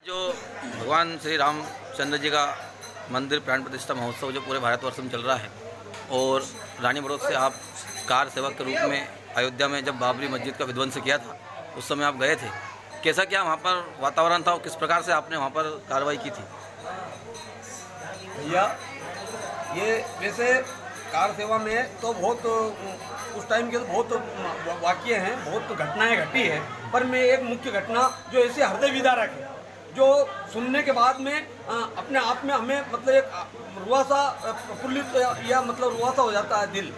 जो भगवान श्री रामचंद्र जी का मंदिर प्राण प्रतिष्ठा महोत्सव जो पूरे भारतवर्ष में चल रहा है और रानी बड़ौत से आप कार सेवक के रूप में अयोध्या में जब बाबरी मस्जिद का विध्वंस किया था उस समय आप गए थे। कैसा क्या वहाँ पर वातावरण था और किस प्रकार से आपने वहाँ पर कार्रवाई की थी? भैया ये वैसे कार सेवा में तो बहुत उस टाइम के तो बहुत वाक़ये हैं, बहुत घटनाएं घटी है, पर मैं एक मुख्य घटना जो ऐसे हृदय विदारक है, जो सुनने के बाद में अपने आप में हमें मतलब एक रुआसा प्रफुल्लित या मतलब रुआसा हो जाता है दिल।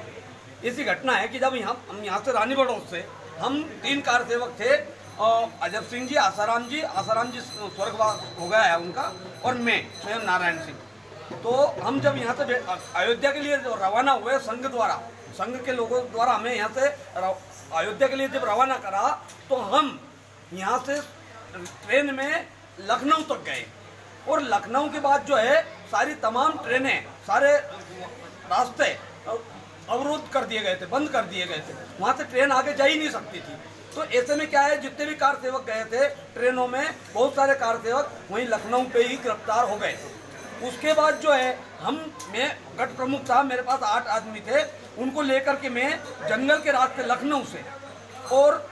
ऐसी घटना है कि जब हम यहाँ से रानी बड़ौत से हम 3 कार सेवक थे, अजब सिंह जी, आसाराम जी स्वर्गवास हो गया है उनका, और मैं स्वयं नारायण सिंह। तो हम जब यहाँ से अयोध्या के लिए रवाना हुए संघ के लोगों द्वारा हमें यहाँ से अयोध्या के लिए जब रवाना करा, तो हम यहाँ से ट्रेन में लखनऊ तक गए, और लखनऊ के बाद जो है सारी तमाम ट्रेनें, सारे रास्ते अवरोध कर दिए गए थे, बंद कर दिए गए थे, वहाँ से ट्रेन आगे जा ही नहीं सकती थी। तो ऐसे में क्या है, जितने भी कार सेवक गए थे ट्रेनों में, बहुत सारे कार सेवक वहीं लखनऊ पे ही गिरफ्तार हो गए। उसके बाद जो है मैं गढ़ प्रमुख था, मेरे पास 8 आदमी थे, उनको लेकर के मैं जंगल के रास्ते लखनऊ से और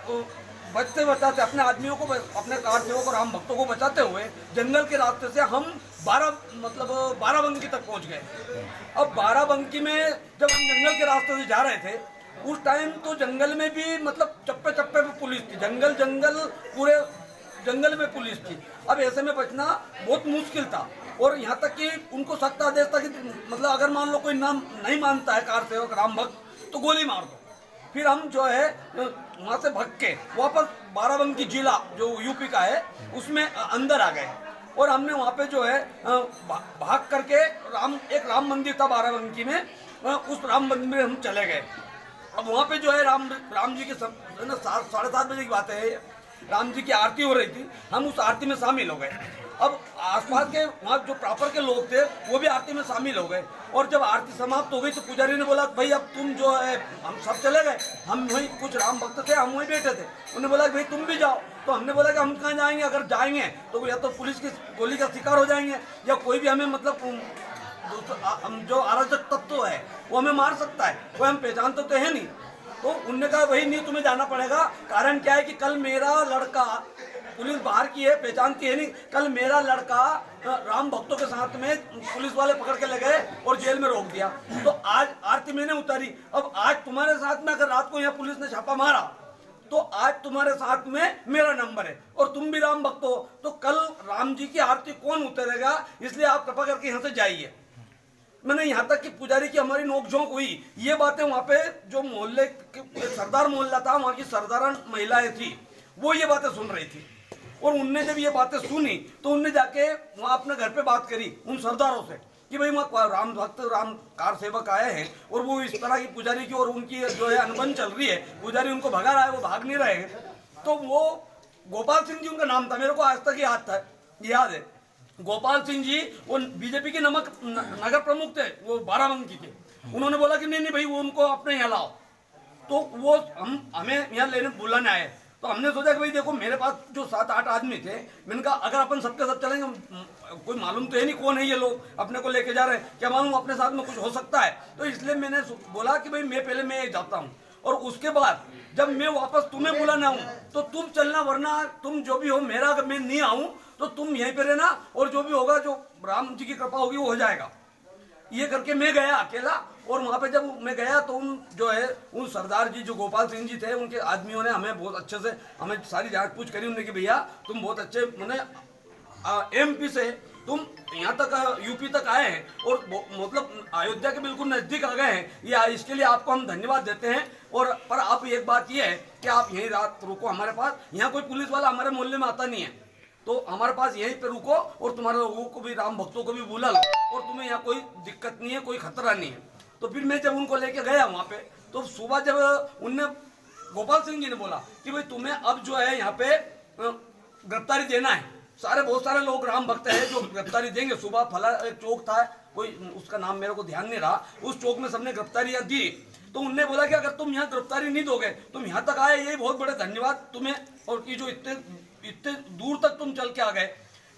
बचते बचाते अपने आदमियों को, अपने कार सेवकों को, राम भक्तों को बचाते हुए जंगल के रास्ते से हम 12 तक पहुंच गए। अब 12 में जब हम जंगल के रास्ते से जा रहे थे, उस टाइम तो जंगल में भी मतलब चप्पे चप्पे पे पुलिस थी, जंगल पूरे जंगल में पुलिस थी। अब ऐसे में बचना बहुत मुश्किल था, और यहाँ तक कि उनको सख्त आदेश था कि मतलब अगर मान लो कोई नाम नहीं मानता है कार सेवक राम भक्त तो गोली मार दो। फिर हम जो है वहाँ से भग के वापस बाराबंकी जिला जो यूपी का है उसमें अंदर आ गए, और हमने वहाँ पे जो है भाग करके एक राम मंदिर था बाराबंकी में, उस राम मंदिर में हम चले गए। अब वहाँ पे जो है राम जी के 7:30 बजे की बात है, राम जी की आरती हो रही थी, हम उस आरती में शामिल हो गए। अब आसपास के वहाँ जो प्रॉपर के लोग थे वो भी आरती में शामिल हो गए, और जब आरती समाप्त हो गई तो पुजारी ने बोला भाई अब तुम जो है, हम सब चले गए, हम वहीं कुछ राम भक्त थे, हम वहीं बैठे थे, उन्होंने बोला भाई तुम भी जाओ। तो हमने बोला कि हम कहाँ जाएंगे, अगर जाएंगे तो या तो पुलिस की गोली का शिकार हो जाएंगे, या कोई भी हमें मतलब हम जो अराजक तत्व है वो हमें मार सकता है, वो हम पहचानते तो है नहीं। तो उनने कहा वही नहीं, तुम्हें जाना पड़ेगा। कारण क्या है कि कल मेरा लड़का, पुलिस बाहर की है पहचानती है नहीं, कल मेरा लड़का राम भक्तों के साथ में पुलिस वाले पकड़ के ले गए और जेल में रोक दिया। तो आज आरती मैंने उतारी, अब आज तुम्हारे साथ में अगर रात को यहाँ पुलिस ने छापा मारा तो आज तुम्हारे साथ में मेरा नंबर है, और तुम भी राम भक्त हो, तो कल राम जी की आरती कौन उतारेगा, इसलिए आप कृपा करके यहाँ से जाइए। मैंने यहाँ तक कि पुजारी की हमारी नोकझोंक हुई, ये बातें वहाँ पे जो मोहल्ले सरदार मोहल्ला था, वहाँ की सरदारन महिलाएं थी, वो ये बातें सुन रही थी, और उनने जब ये बातें सुनी तो उनने जाके वहाँ अपने घर पे बात करी उन सरदारों से कि भाई वहाँ राम भक्त, राम कार सेवक आए हैं, और वो इस तरह की पुजारी की और उनकी जो है अनबन चल रही है, पुजारी उनको भगा रहा है, वो भाग नहीं रहे हैं। तो वो गोपाल सिंह जी उनका नाम था, मेरे को आज तक याद है। गोपाल सिंह जी वो बीजेपी के नगर प्रमुख थे, वो बाराबंकी के। उन्होंने बोला कि नहीं भाई वो उनको अपने यहाँ लाओ, तो वो हमें यहाँ लेने बुलाने आए। तो हमने सोचा कि भाई देखो मेरे पास जो 7-8 आदमी थे, मैंने कहा अगर अपन सबके साथ चलेंगे, कोई मालूम तो है नहीं कौन है ये लोग अपने को लेके जा रहे हैं, क्या मालूम अपने साथ में कुछ हो सकता है। तो इसलिए मैंने बोला कि भाई मैं जाता हूँ, और उसके बाद जब मैं वापस तुम्हें बुलाना हूँ तो तुम चलना, वरना तुम जो भी हो, मेरा अगर मैं नहीं आऊँ तो तुम यहीं पे रहना, और जो भी होगा, जो राम जी की कृपा होगी वो हो जाएगा। ये करके मैं गया अकेला, और वहाँ पे जब मैं गया तो उन सरदार जी जो गोपाल सिंह जी थे, उनके आदमियों ने हमें बहुत अच्छे से हमें सारी जांच पूछ करी। उन्होंने कि भैया तुम बहुत अच्छे, मैंने MP से तुम यहाँ तक यूपी तक आए हैं, और मतलब अयोध्या के बिल्कुल नज़दीक आ गए हैं, ये इसके लिए आपको हम धन्यवाद देते हैं। और पर आप एक बात ये है कि आप यहीं रात रुको हमारे पास, यहाँ कोई पुलिस वाला हमारे मोहल्ले में आता नहीं है, तो हमारे पास यहीं पे रुको, और तुम्हारे लोगों को भी, राम भक्तों को भी बुला लो, और तुम्हें यहाँ कोई दिक्कत नहीं है, कोई खतरा नहीं है। तो फिर मैं जब उनको लेके गया वहाँ पे, तो सुबह जब उनने, गोपाल सिंह जी ने बोला कि भाई तुम्हें अब जो है यहाँ पे गिरफ्तारी देना है, बहुत सारे लोग राम भक्त हैं जो गिरफ्तारी देंगे। सुबह फला एक चौक था, कोई उसका नाम मेरे को ध्यान नहीं रहा, उस चौक में सबने गिरफ्तारियां दी। तो उनने बोला कि अगर तुम यहाँ गिरफ्तारी नहीं दोगे, तुम यहाँ तक आए, यही बहुत बड़े धन्यवाद तुम्हें, और कि जो इतने दूर तक तुम चल के आ गए।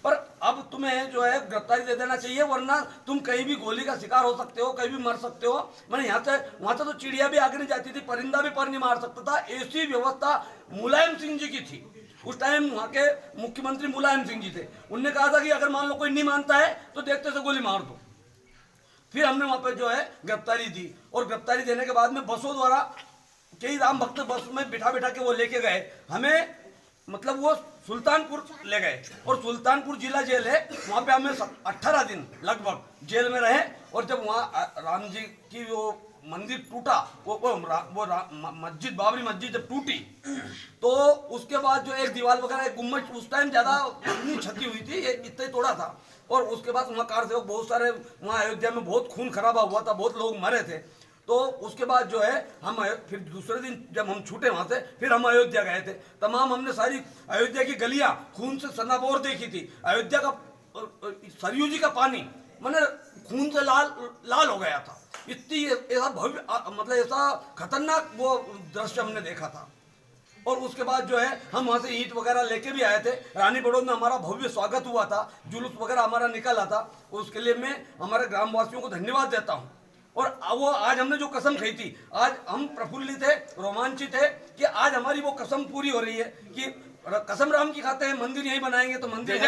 पर अब तुम्हें जो है गिरफ्तारी दे देना चाहिए, वरना तुम कहीं भी गोली का शिकार हो सकते हो, कहीं भी मर सकते हो। मैंने वहां से तो चिड़िया भी आगे नहीं जाती थी, परिंदा भी पर नहीं मार सकता था। ऐसी व्यवस्था मुलायम सिंह जी की थी। उस टाइम वहां के मुख्यमंत्री मुलायम सिंह जी थे। उनने कहा था कि अगर मान लो कोई नहीं मानता है तो देखते से गोली मार दो। फिर हमने वहां पे जो है गिरफ्तारी दी, और गिरफ्तारी देने के बाद में बसों द्वारा कई राम भक्त बस में बिठा बिठा के वो लेके गए हमें, मतलब वो सुल्तानपुर ले गए, और सुल्तानपुर जिला जेल है, वहां पे हमें 18 दिन लगभग जेल में रहे। और जब वहाँ राम जी की वो मंदिर टूटा, मस्जिद बाबरी मस्जिद जब टूटी, तो उसके बाद जो एक दीवार वगैरह, एक गुम्बद उस टाइम ज्यादा इतनी क्षति हुई थी, ये इतना ही तोड़ा था। और उसके बाद वहाँ कार सेवक बहुत सारे, वहाँ अयोध्या में बहुत खून खराबा हुआ था, बहुत लोग मरे थे। तो उसके बाद जो है हम फिर दूसरे दिन जब हम छूटे वहां से, फिर हम अयोध्या गए थे। तमाम हमने सारी अयोध्या की गलियां खून से सनाबोर देखी थी। अयोध्या का सरयू जी का पानी मैंने खून से लाल हो गया था। इतनी ऐसा भव्य, मतलब ऐसा खतरनाक वो दृश्य हमने देखा था। और उसके बाद जो है हम वहाँ से ईंट वगैरह लेके भी आए थे। रानी बड़ौद में हमारा भव्य स्वागत हुआ था, जुलूस वगैरह हमारा निकला था। उसके लिए मैं हमारे ग्रामवासियों को धन्यवाद देता हूँ। और वो आज हमने जो कसम खाई थी, आज हम प्रफुल्लित है, रोमांचित है कि आज हमारी वो कसम पूरी हो रही है कि कसम राम की खाते हैं, मंदिर यहीं बनाएंगे। तो मंदिर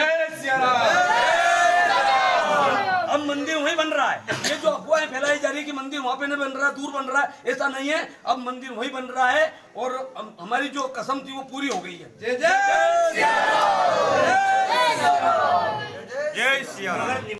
अब मंदिर वहीं बन रहा है। ये जो अफवाहें फैलाई जा रही है कि मंदिर वहां पे नहीं बन रहा है, दूर बन रहा है, ऐसा नहीं है। अब मंदिर वहीं बन रहा है, और हमारी जो कसम थी वो पूरी हो गई है। जय जय जय श्री राम।